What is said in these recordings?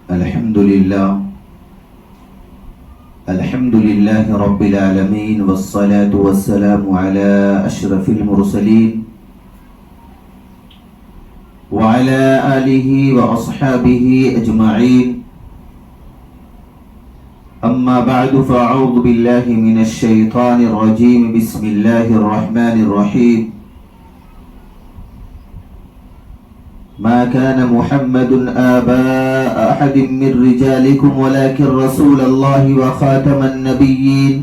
الحمد لله رب العالمين والصلاة والسلام على أشرف المرسلين وعلى آله وأصحابه أجمعين. أما بعد فأعوذ بالله من الشيطان الرجيم. بسم الله الرحمن الرحيم. ما كان محمد آباء أحد من رجالكم ولكن رسول الله وخاتم النبيين.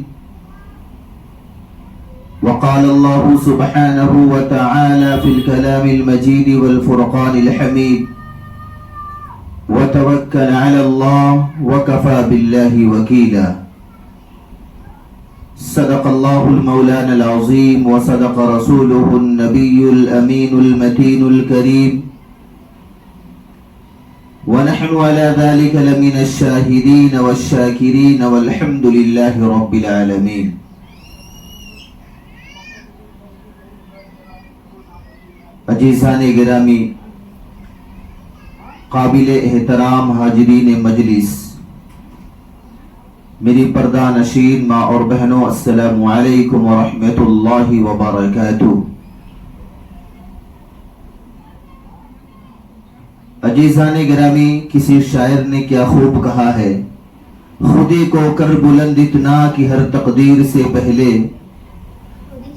وقال الله سبحانه وتعالى في الكلام المجيد والفرقان الحميد: وتوكل على الله وكفى بالله وكيلا. صدق الله المولانا العظيم وصدق رسوله النبي الأمين المتين الكريم، ونحن على ذلك لمن الشاهدين والشاكرين والحمد لله رب العالمين. عزیزان گرامی، قابل احترام حاضرین مجلس، میری پردہ نشین ماں اور بہنوں، السلام علیکم ورحمۃ اللہ وبرکاتہ. عزیزان گرامی، کسی شاعر نے کیا خوب کہا ہے: خودی کو کر بلند اتنا کہ ہر تقدیر سے پہلے،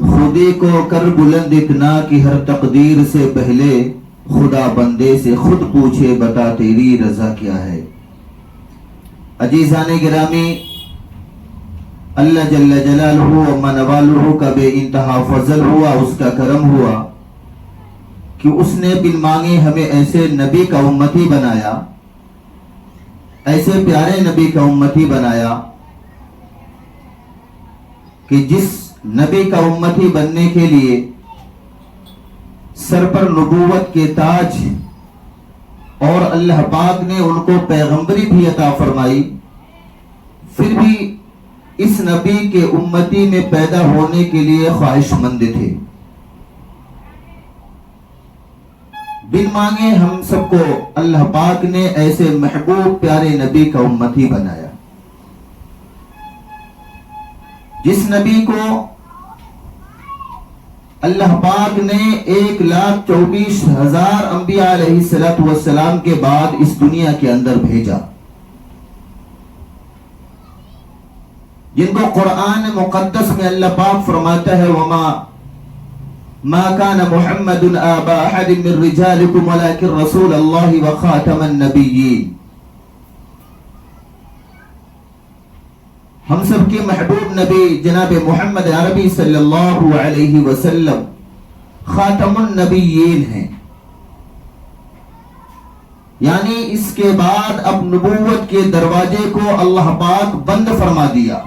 خودی کو کر بلند اتنا کہ ہر تقدیر سے پہلے، خدا بندے سے خود پوچھے بتا تیری رضا کیا ہے. عزیزان گرامی، اللہ جل جلالہ و منوالہ کا بے انتہا فضل ہوا، اس کا کرم ہوا کہ اس نے بن مانگے ہمیں ایسے نبی کا امتی بنایا، ایسے پیارے نبی کا امتی بنایا کہ جس نبی کا امتی بننے کے لیے سر پر نبوت کے تاج اور اللہ پاک نے ان کو پیغمبری بھی عطا فرمائی، پھر بھی اس نبی کے امتی میں پیدا ہونے کے لیے خواہش مند تھے. بن مانگے ہم سب کو اللہ پاک نے ایسے محبوب پیارے نبی کا امتی بنایا، جس نبی کو اللہ پاک نے 1,24,000 انبیاء علیہ السلام کے بعد اس دنیا کے اندر بھیجا، جن کو قرآن مقدس میں اللہ پاک فرماتا ہے: ما كان محمد آبا احد من رجالكم ولكن رسول الله وخاتم النبيين. ہم سب کے محبوب نبی جناب محمد عربی صلی اللہ علیہ وسلم خاتم النبیین ہیں، یعنی اس کے بعد اب نبوت کے دروازے کو اللہ پاک بند فرما دیا.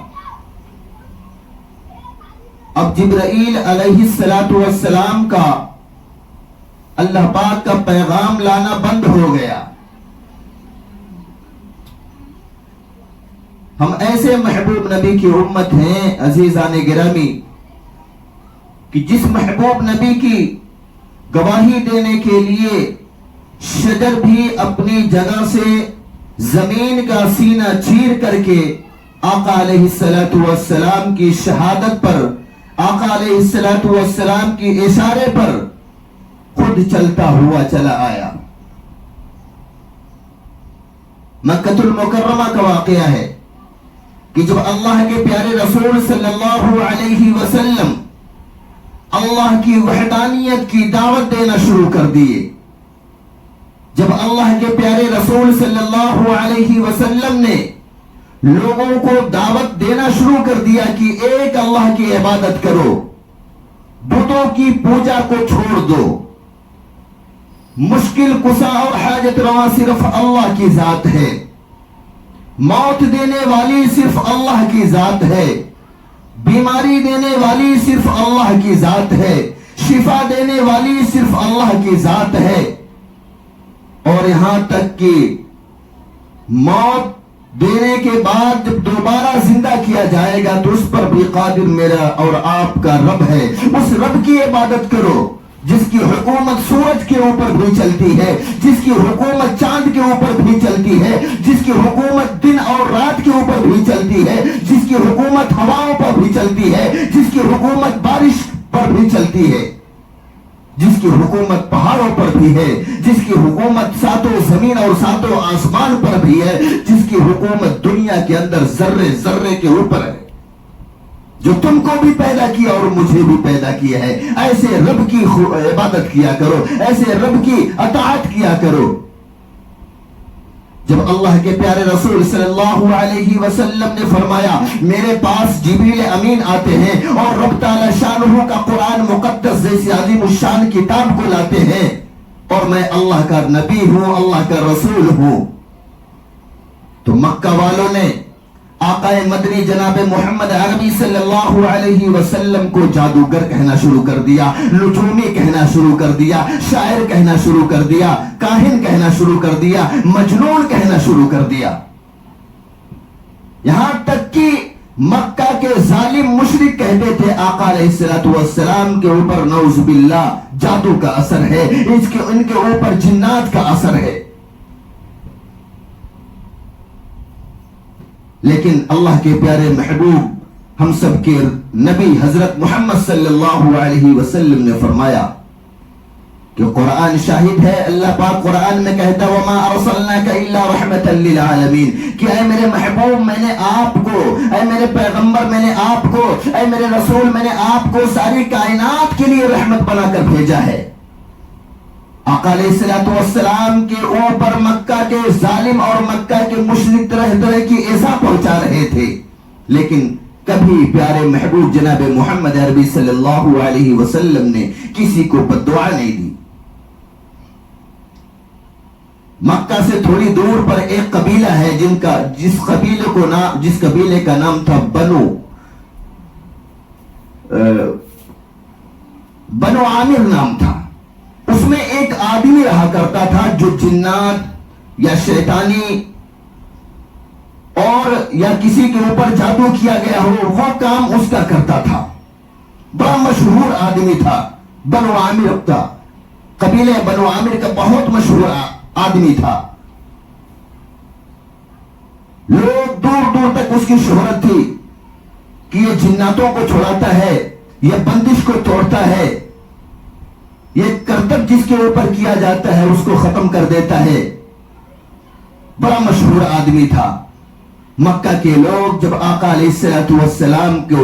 اب جبرائیل علیہ السلام کا اللہ پاک کا پیغام لانا بند ہو گیا. ہم ایسے محبوب نبی کی امت ہیں عزیزان گرامی کہ جس محبوب نبی کی گواہی دینے کے لیے شجر بھی اپنی جگہ سے زمین کا سینہ چیر کر کے آقا علیہ السلام کی شہادت پر، آقا علیہ السلام کی اشارے پر خود چلتا ہوا چلا آیا. مکہ المکرمہ کا واقعہ ہے کہ جب اللہ کے پیارے رسول صلی اللہ علیہ وسلم اللہ کی وحدانیت کی دعوت دینا شروع کر دیے، جب اللہ کے پیارے رسول صلی اللہ علیہ وسلم نے لوگوں کو دعوت دینا شروع کر دیا کہ ایک اللہ کی عبادت کرو، بتوں کی پوجا کو چھوڑ دو، مشکل کشا اور حاجت روا صرف اللہ کی ذات ہے، موت دینے والی صرف اللہ کی ذات ہے، بیماری دینے والی صرف اللہ کی ذات ہے، شفا دینے والی صرف اللہ کی ذات ہے، اور یہاں تک کہ موت دینے کے بعد جب دوبارہ زندہ کیا جائے گا تو اس پر بھی قادر میرا اور آپ کا رب ہے. اس رب کی عبادت کرو، جس کی حکومت سورج کے اوپر بھی چلتی ہے، جس کی حکومت چاند کے اوپر بھی چلتی ہے، جس کی حکومت دن اور رات کے اوپر بھی چلتی ہے، جس کی حکومت ہواؤں پر بھی چلتی ہے، جس کی حکومت بارش پر بھی چلتی ہے، جس کی حکومت پہاڑوں پر بھی ہے، جس کی حکومت ساتوں زمین اور ساتوں آسمان پر بھی ہے، جس کی حکومت دنیا کے اندر ذرے ذرے کے اوپر ہے، جو تم کو بھی پیدا کیا اور مجھے بھی پیدا کیا ہے، ایسے رب کی عبادت کیا کرو، ایسے رب کی اطاعت کیا کرو۔ جب اللہ کے پیارے رسول صلی اللہ علیہ وسلم نے فرمایا میرے پاس جبریل امین آتے ہیں اور رب تعالی شانہ کا قرآن مقدس جیسی عظیم الشان کتاب کو لاتے ہیں اور میں اللہ کا نبی ہوں، اللہ کا رسول ہوں، تو مکہ والوں نے آقا مدنی جناب محمد عربی صلی اللہ علیہ وسلم کو جادوگر کہنا شروع کر دیا، نجومی کہنا شروع کر دیا، شاعر کہنا شروع کر دیا، کاہن کہنا شروع کر دیا، مجنون کہنا شروع کر دیا، یہاں تک کہ مکہ کے ظالم مشرک کہتے تھے آقا علیہ السلام کے اوپر نعوذ باللہ جادو کا اثر ہے، ان کے اوپر جنات کا اثر ہے۔ لیکن اللہ کے پیارے محبوب ہم سب کے نبی حضرت محمد صلی اللہ علیہ وسلم نے فرمایا کہ قرآن شاہد ہے، اللہ پاک قرآن میں کہتا وَمَا أَرْسَلْنَاكَ إِلَّا رَحْمَةً لِّلْعَالَمِينَ کہ اے میرے محبوب میں نے آپ کو، اے میرے پیغمبر میں نے آپ کو، اے میرے رسول میں نے آپ کو ساری کائنات کے لیے رحمت بنا کر بھیجا ہے۔ آقا علیہ السلام کے اوپر مکہ کے ظالم اور مکہ کے مشرک طرح طرح کی ایذا پہنچا رہے تھے، لیکن کبھی پیارے محبوب جناب محمد عربی صلی اللہ علیہ وسلم نے کسی کو بد دعا نہیں دی۔ مکہ سے تھوڑی دور پر ایک قبیلہ ہے جس قبیلے کا نام تھا بنو عامر نام تھا۔ اس میں ایک آدمی رہا کرتا تھا جو جنات یا شیطانی اور یا کسی کے اوپر جادو کیا گیا ہو وہ کام اس کا کرتا تھا، بڑا مشہور آدمی تھا، بنو عامر کا قبیلے بنو عامر کا بہت مشہور آدمی تھا، لوگ دور دور تک اس کی شہرت تھی کہ یہ جناتوں کو چھوڑاتا ہے، یہ بندش کو توڑتا ہے، یہ کرتب جس کے اوپر کیا جاتا ہے اس کو ختم کر دیتا ہے، بڑا مشہور آدمی تھا۔ مکہ کے لوگ جب آقا علیہ السلام کو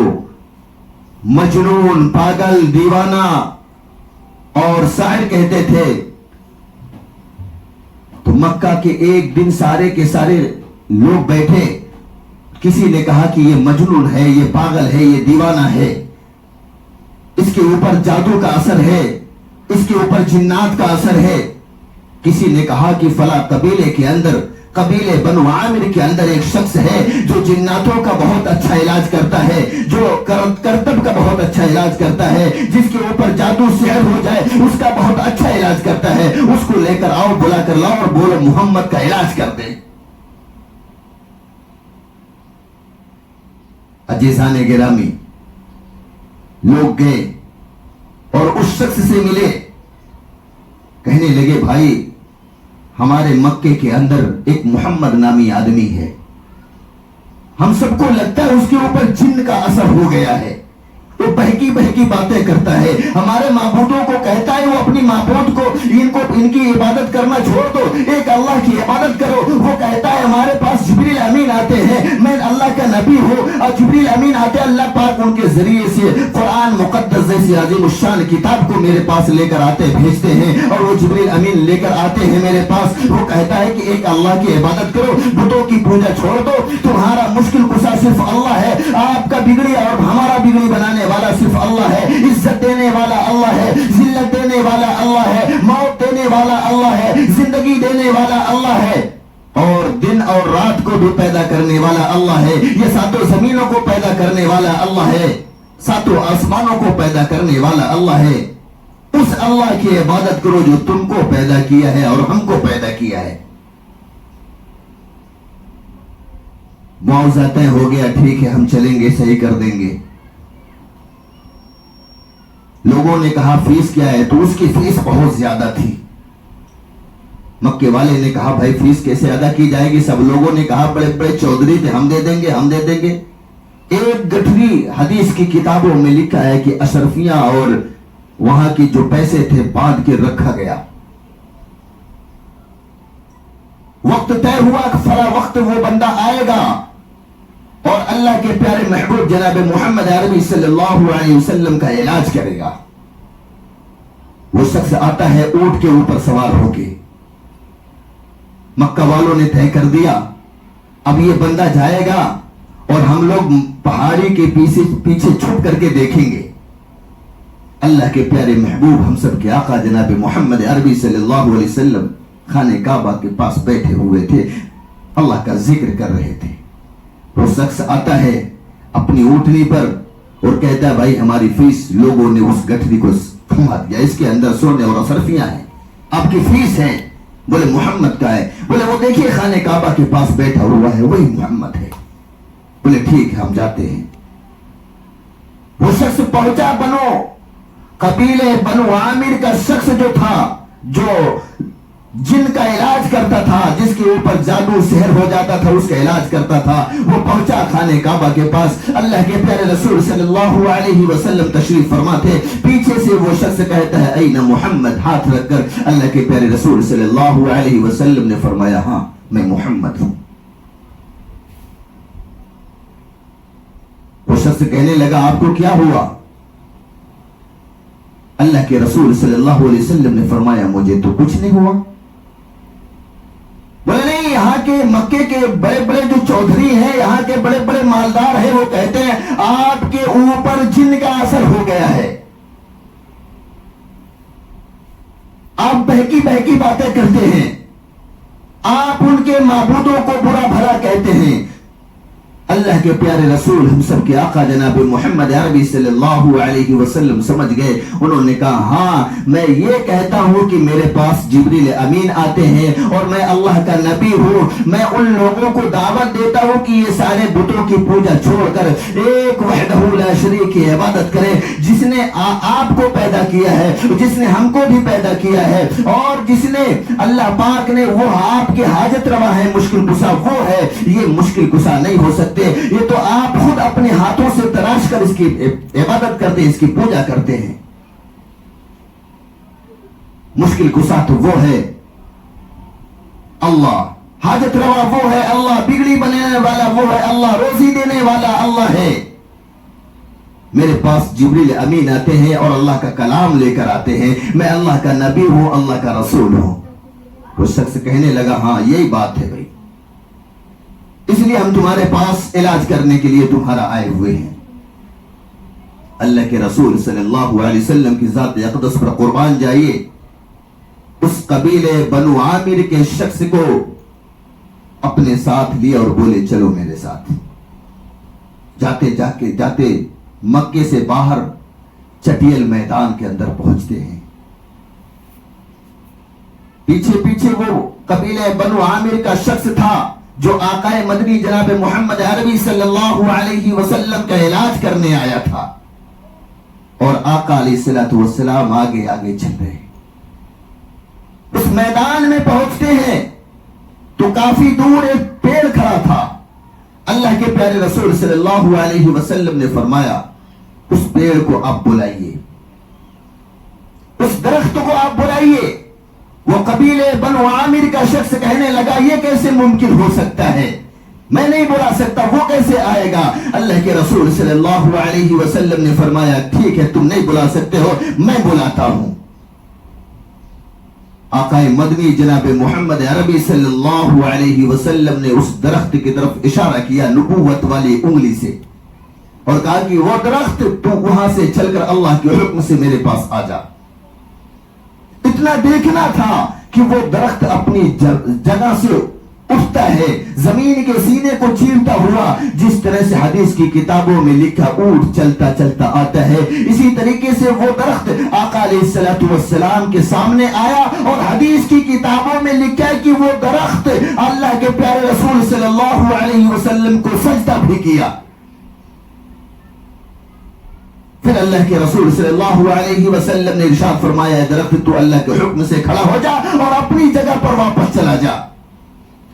مجنون، پاگل، دیوانہ اور ساحر کہتے تھے تو مکہ کے ایک دن سارے کے سارے لوگ بیٹھے، کسی نے کہا کہ یہ مجنون ہے، یہ پاگل ہے، یہ دیوانہ ہے، اس کے اوپر جادو کا اثر ہے، اس کے اوپر جنات کا اثر ہے۔ کسی نے کہا کہ فلاں قبیلے کے اندر، قبیلے بنو عامر کے اندر ایک شخص ہے جو جناتوں کا بہت اچھا علاج کرتا ہے، جو کرتب کا بہت اچھا علاج کرتا ہے، جس کے اوپر جادو سحر ہو جائے اس کا بہت اچھا علاج کرتا ہے، اس کو لے کر آؤ، بلا کر لاؤ اور بولو محمد کا علاج کر دے۔ عزیزان گرامی، لوگ گئے اور اس شخص سے ملے، کہنے لگے بھائی ہمارے مکے کے اندر ایک محمد نامی آدمی ہے، ہم سب کو لگتا ہے اس کے اوپر جن کا اثر ہو گیا ہے، وہ بہکی بہکی باتیں کرتا ہے، ہمارے معبودوں کو کہتا ہے وہ اپنی معبود کو ان کی عبادت کرنا چھوڑ دو، ایک اللہ کی عبادت کرو، وہ کہتا ہے ہمارے پاس جبریل امین آتے ہیں، میں اللہ کا نبی ہوں اور جبریل امین آتے ہیں، اللہ پاک ان کے ذریعے سے قرآن مقدس جیسی عظیم الشان کتاب کو میرے پاس لے کر آتے بھیجتے ہیں، اور وہ جبریل امین لے کر آتے ہیں میرے پاس، وہ کہتا ہے کہ ایک اللہ کی عبادت کرو، بتوں کی پوجا چھوڑ دو، تمہارا مشکل کشا صرف اللہ ہے، آپ کا بگڑی اور ہمارا بگڑی بنانے والا صرف اللہ ہے، عزت دینے والا اللہ ہے، ذلت دینے والا اللہ ہے، موت دینے والا اللہ ہے، زندگی دینے والا اللہ ہے، اور دن اور رات کو بھی پیدا کرنے والا اللہ ہے، یہ ساتوں زمینوں کو پیدا کرنے والا اللہ ہے، ساتوں آسمانوں کو پیدا کرنے والا اللہ ہے۔ اس اللہ کی عبادت کرو جو تم کو پیدا کیا ہے اور ہم کو پیدا کیا ہے۔ معاوضہ طے ہو گیا، ٹھیک ہے ہم چلیں گے، صحیح کر دیں گے۔ لوگوں نے کہا فیس کیا ہے؟ تو اس کی فیس بہت زیادہ تھی۔ مکے والے نے کہا بھائی فیس کیسے ادا کی جائے گی؟ سب لوگوں نے کہا بڑے بڑے چودھری تھے، ہم دے دیں گے، ہم دے دیں گے۔ ایک گٹھری حدیث کی کتابوں میں لکھا ہے کہ اشرفیاں اور وہاں کی جو پیسے تھے باندھ کے رکھا گیا۔ وقت طے ہوا کہ فلاں وقت وہ بندہ آئے گا اور اللہ کے پیارے محبوب جناب محمد عربی صلی اللہ علیہ وسلم کا علاج کرے گا۔ وہ شخص آتا ہے اونٹ کے اوپر سوار ہو کے۔ مکہ والوں نے طے کر دیا اب یہ بندہ جائے گا اور ہم لوگ پہاڑی کے پیچھے چھپ کر کے دیکھیں گے۔ اللہ کے پیارے محبوب ہم سب کے آقا جناب محمد عربی صلی اللہ علیہ وسلم خانہ کعبہ کے پاس بیٹھے ہوئے تھے، اللہ کا ذکر کر رہے تھے۔ وہ شخص آتا ہے اپنی اونٹنی پر اور کہتا ہے بھائی ہماری فیس، لوگوں نے اس گٹھری کو تھما دیا، اس کے اندر سونے اور اشرفیاں ہیں، آپ کی فیس ہے۔ بولے محمد کا ہے؟ بولے وہ دیکھیے خانہ کعبہ کے پاس بیٹھا ہوا ہے، وہی محمد ہے۔ بولے ٹھیک ہے ہم جاتے ہیں۔ وہ شخص پہنچا قبیلے بنو عامر کا شخص جو تھا، جو جن کا علاج کرتا تھا، جس کے اوپر جادو سحر ہو جاتا تھا اس کا علاج کرتا تھا، وہ پہنچا خانہ کعبہ کے پاس۔ اللہ کے پیارے رسول صلی اللہ علیہ وسلم تشریف فرما تھے۔ پیچھے سے وہ شخص کہتا ہے این محمد، ہاتھ رکھ کر اللہ کے پیارے رسول صلی اللہ علیہ وسلم نے فرمایا ہاں میں محمد ہوں۔ وہ شخص کہنے لگا آپ کو کیا ہوا؟ اللہ کے رسول صلی اللہ علیہ وسلم نے فرمایا مجھے تو کچھ نہیں ہوا۔ بولے نہیں، یہاں کے مکے کے بڑے بڑے جو چودھری ہیں، یہاں کے بڑے بڑے مالدار ہیں، وہ کہتے ہیں آپ کے اوپر جن کا اثر ہو گیا ہے، آپ بہکی بہکی باتیں کرتے ہیں، آپ ان کے معبودوں کو برا بھلا کہتے ہیں۔ اللہ کے پیارے رسول ہم سب کے آقا جناب محمد عربی صلی اللہ علیہ وسلم سمجھ گئے۔ انہوں نے کہا ہاں میں یہ کہتا ہوں کہ میرے پاس جبریل امین آتے ہیں اور میں اللہ کا نبی ہوں، میں ان لوگوں کو دعوت دیتا ہوں کہ یہ سارے بتوں کی پوجا چھوڑ کر ایک وحدہ لا شریک کی عبادت کریں، جس نے آپ کو پیدا کیا ہے، جس نے ہم کو بھی پیدا کیا ہے، اور جس نے اللہ پاک نے وہ آپ کے حاجت روا ہے، مشکل کشا وہ ہے، یہ مشکل کشا نہیں ہو سکتے، یہ تو آپ خود اپنے ہاتھوں سے تراش کر اس کی عبادت کرتے ہیں، اس کی پوجا کرتے ہیں۔ مشکل کشا تو وہ ہے اللہ، حاجت روا وہ ہے اللہ، بگڑی بنانے والا وہ ہے اللہ، روزی دینے والا اللہ ہے۔ میرے پاس جبریل امین آتے ہیں اور اللہ کا کلام لے کر آتے ہیں، میں اللہ کا نبی ہوں، اللہ کا رسول ہوں۔ وہ شخص کہنے لگا ہاں یہی بات ہے بھائی، اس لیے ہم تمہارے پاس علاج کرنے کے لیے تمہارا آئے ہوئے ہیں۔ اللہ کے رسول صلی اللہ علیہ وسلم کی ذات اقدس پر قربان جائیے، اس قبیلے بنو عامر کے شخص کو اپنے ساتھ لیا اور بولے چلو میرے ساتھ۔ جاتے مکے سے باہر چٹیل میدان کے اندر پہنچتے ہیں۔ پیچھے پیچھے وہ قبیلے بنو عامر کا شخص تھا جو آقا مدنی جناب محمد عربی صلی اللہ علیہ وسلم کا علاج کرنے آیا تھا، اور آقا علیہ الصلوۃ والسلام آگے آگے چل رہے۔ اس میدان میں پہنچتے ہیں تو کافی دور ایک پیڑ کھڑا تھا۔ اللہ کے پیارے رسول صلی اللہ علیہ وسلم نے فرمایا اس پیڑ کو آپ بلائیے، اس درخت کو آپ بلائیے۔ وہ قبیلے بنو عامر کا شخص کہنے لگا یہ کیسے ممکن ہو سکتا ہے، میں نہیں بلا سکتا، وہ کیسے آئے گا؟ اللہ کے رسول صلی اللہ علیہ وسلم نے فرمایا ٹھیک ہے تم نہیں بلا سکتے ہو، میں بلاتا ہوں۔ آقا مدنی جناب محمد عربی صلی اللہ علیہ وسلم نے اس درخت کی طرف اشارہ کیا نبوت والی انگلی سے اور کہا کہ وہ درخت تو وہاں سے چل کر اللہ کے حکم سے میرے پاس آ جا۔ اتنا دیکھنا تھا کہ وہ درخت اپنی جگہ سے اٹھتا ہے، زمین کے سینے کو چیرتا ہوا، جس طرح سے حدیث کی کتابوں میں لکھا اونٹ چلتا چلتا آتا ہے، اسی طریقے سے وہ درخت آقا علیہ الصلوۃ والسلام کے سامنے آیا، اور حدیث کی کتابوں میں لکھا ہے کہ وہ درخت اللہ کے پیارے رسول صلی اللہ علیہ وسلم کو سجدہ بھی کیا۔ پھر اللہ کے رسول صلی اللہ علیہ وسلم نے ارشاد فرمایا ہے درخت تو اللہ کے حکم سے کھڑا ہو جا اور اپنی جگہ پر واپس چلا جا.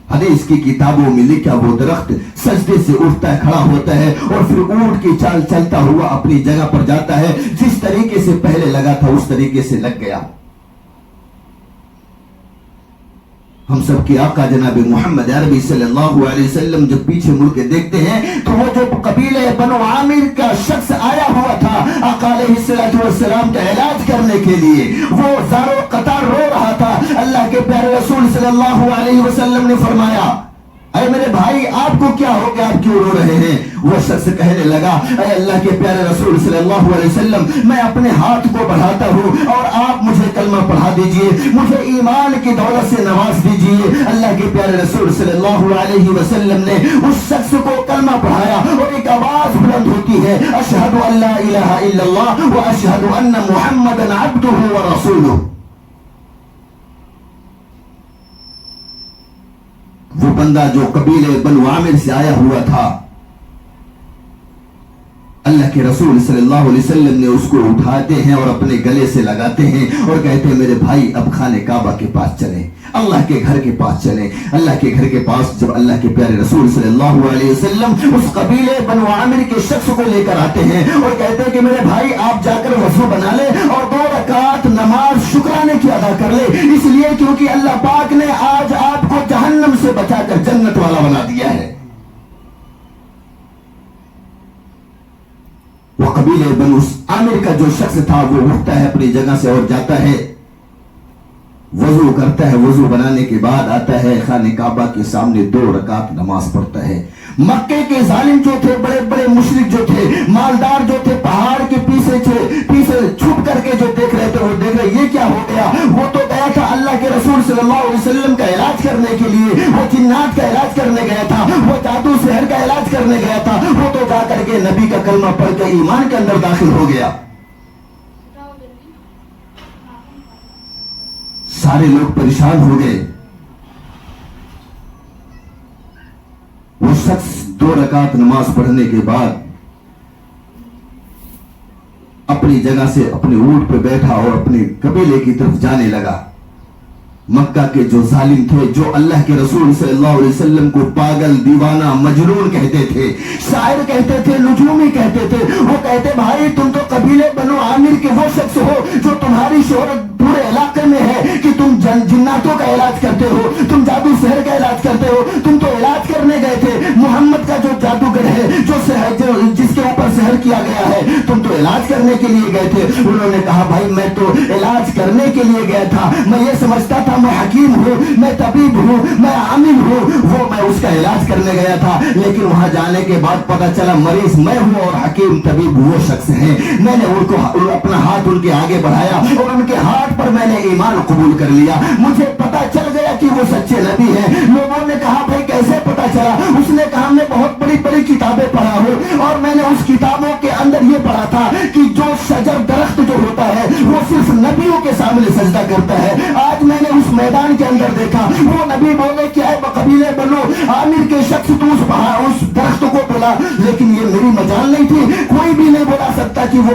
حدیث کی کتابوں میں لکھا وہ درخت سجدے سے اٹھتا ہے کھڑا ہوتا ہے اور پھر اونٹ کی چال چلتا ہوا اپنی جگہ پر جاتا ہے. جس طریقے سے پہلے لگا تھا اس طریقے سے لگ گیا. ہم سب کی آقا جناب محمد عربی صلی اللہ علیہ وسلم جب پیچھے مڑ کے دیکھتے ہیں تو وہ جو قبیلے بنو عامر کا شخص آیا ہوا تھا آقا علیہ السلام کا علاج کرنے کے لیے، وہ زارو قطار رو رہا تھا. اللہ کے پیارے رسول صلی اللہ علیہ وسلم نے فرمایا اے میرے بھائی آپ کو کیا ہو گیا، آپ کیوں رو رہے ہیں؟ وہ شخص کہنے لگا اے اللہ کے پیارے رسول صلی اللہ علیہ وسلم میں اپنے ہاتھ کو بڑھاتا ہوں اور آپ مجھے کلمہ پڑھا دیجئے، مجھے ایمان کی دولت سے نواز دیجئے. اللہ کے پیارے رسول صلی اللہ علیہ وسلم نے اس شخص کو کلمہ پڑھایا اور ایک آواز بلند ہوتی ہے اشہد ان لا الہ الا اللہ و اشہد ان محمدا عبدہ و رسولہ. وہ بندہ جو قبیلے بنو عامر سے آیا ہوا تھا، اللہ کے رسول صلی اللہ علیہ وسلم نے اس کو اٹھاتے ہیں اور اپنے گلے سے لگاتے ہیں اور کہتے ہیں میرے بھائی اب خانے کعبہ کے پاس چلیں، اللہ کے گھر کے پاس چلیں. اللہ کے گھر کے پاس جب اللہ کے پیارے رسول صلی اللہ علیہ وسلم اس قبیلے بنو عامر کے شخص کو لے کر آتے ہیں اور کہتے ہیں کہ میرے بھائی آپ جا کر وضو بنا لے اور 2 رکعت نماز شکرانے کی ادا کر لے، اس لیے کیونکہ اللہ پاک نے آج آپ کو جہنم سے بچا کر جنت والا بنا دیا ہے. وہ قبیلے بنو عامر کا جو شخص تھا وہ اٹھتا ہے اپنی جگہ سے اور جاتا ہے، وضو کرتا ہے، وضو بنانے کے بعد آتا ہے خانہ کعبہ کے سامنے 2 رکعت نماز پڑھتا ہے. مکے کے ظالم جو تھے، بڑے بڑے مشرک جو تھے، مالدار جو تھے، پہاڑ کے پیچھے چھپ کر کے جو دیکھ رہے تھے وہ دیکھ رہے یہ کیا ہو گیا. وہ تو گیا تھا اللہ کے رسول صلی اللہ علیہ وسلم کا علاج کرنے کے لیے، وہ جنات کا علاج کرنے گیا تھا، وہ جادو سحر کا علاج کرنے گیا تھا، وہ تو جا کر کے نبی کا کلمہ پڑھ کے ایمان کے اندر داخل ہو گیا. سارے لوگ پریشان ہو گئے. وہ شخص 2 رکعت نماز پڑھنے کے بعد اپنی جگہ سے اپنے اونٹ پہ بیٹھا اور اپنے قبیلے کی طرف جانے لگا. مکہ کے جو ظالم تھے، جو اللہ کے رسول صلی اللہ علیہ وسلم کو پاگل، دیوانہ، مجنون کہتے تھے، شاعر کہتے تھے، نجومی کہتے تھے، وہ کہتے بھائی تم تو قبیلے بنو عامر کے وہ شخص ہو جو تمہاری شہرت پورے علاقے میں ہے کہ تم جناتوں کا علاج کرتے ہو، تم جادو سحر کا علاج کرتے ہو. تم تو علاج کرنے گئے تھے محمد کا جو جادوگر ہے، جو جس کے اوپر سحر کیا گیا ہے، تم تو علاج کرنے کے لیے گئے تھے. انہوں نے کہا بھائی میں تو علاج کرنے کے لیے گیا تھا، میں یہ سمجھتا تھا میں حکیم ہوں، میں طبیب ہوں، میں عامل ہوں، وہ میں اس کا علاج کرنے گیا تھا. لیکن وہاں جانے کے بعد پتا چلا مریض میں ہوں اور حکیم طبیب وہ شخص ہیں. میں نے ان کو اپنا ہاتھ ان کے آگے بڑھایا اور ان کے ہاتھ پر میں نے ایمان قبول کر لیا. مجھے پتا چل گیا کہ وہ سچے نبی ہیں. لوگوں نے کہا بھائی کیسے پتا چلا؟ اس نے کہا میں بہت بڑی بڑی کتابیں پڑھا ہوں اور میں نے اس کتابوں کے اندر یہ پڑھا تھا کہ جو شجر درخت جو ہوتا ہے وہ صرف نبیوں کے سامنے سجدہ کرتا ہے. آج میں نے اس میدان کے اندر دیکھا وہ نبی بولے کہ اے قبیلے بنو عامر کے شخص تو اس درخت کو بولا، لیکن یہ میری مجال نہیں تھی. کوئی بھی نہیں بولا سکتا کہ وہ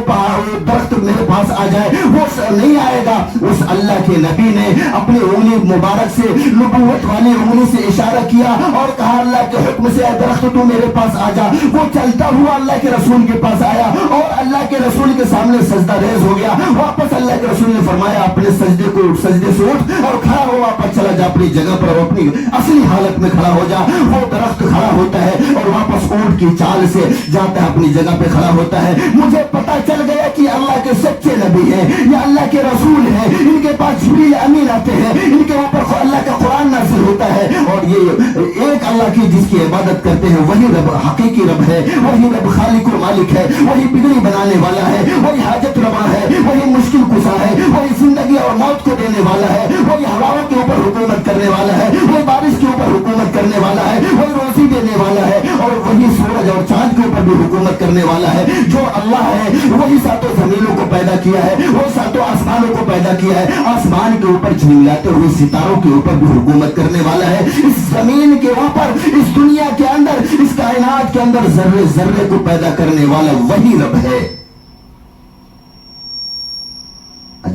درخت میرے پاس آ جائے، وہ نہیں آئے گا. اس اللہ کے نبی نے اپنی انگلی مبارک سے، نبوت والی انگلی سے اشارہ کیا اور کہا اللہ کے حکم سے اے درخت تو میرے پاس آ جا. وہ چلتا ہوا اللہ کے رسول کے پاس آیا اور اللہ کے رسول کے سامنے سجدہ ریز ہو گیا. واپس اللہ کے رسول نے فرمایا اپنے سجدے سے اٹھ اور کھڑا ہو، واپس چلا جا اپنی جگہ پر، اپنی اصلی حالت میں کھڑا ہو جا. وہ درخت کھڑا ہوتا ہے اور واپس اونٹ کی چال سے جاتا ہے اپنی جگہ پہ کھڑا ہوتا ہے. مجھے پتا چل گیا کہ اللہ کے سچے نبی ہیں یا اللہ کے رسول ہیں. ان کے پاس جبریل امین آتے ہیں، ان کے اوپر اللہ کا قرآن نازل ہوتا ہے اور یہ ایک اللہ کی جس کی عبادت کرتے ہیں وہی رب حقیقی رب ہے، وہی رب خالق و مالک ہے، وہی بگڑی بنانے والا ہے، وہی حاجت روا ہے، وہی مشکل کشا ہے، وہی زندگی اور موت کو دینے والا ہے، وہی ہواؤں کے اوپر حکومت کرنے والا ہے، وہی بارش کے اوپر حکومت کرنے والا ہے، وہی روزی دینے والا ہے اور وہی سورج اور چاند کے اوپر بھی حکومت کرنے والا ہے. جو اللہ ہے وہی ساتوں زمینوں کو پیدا کیا ہے، وہی ساتوں آسمانوں کو پیدا کیا ہے، آسمان کے اوپر جھلملاتے ہوئے ستاروں کے اوپر بھی حکومت کرنے والا ہے. اس زمین کے اوپر، اس دنیا کے اندر، اس کائنات کے اندر ذرے ذرے کو پیدا کرنے والا وہی رب ہے.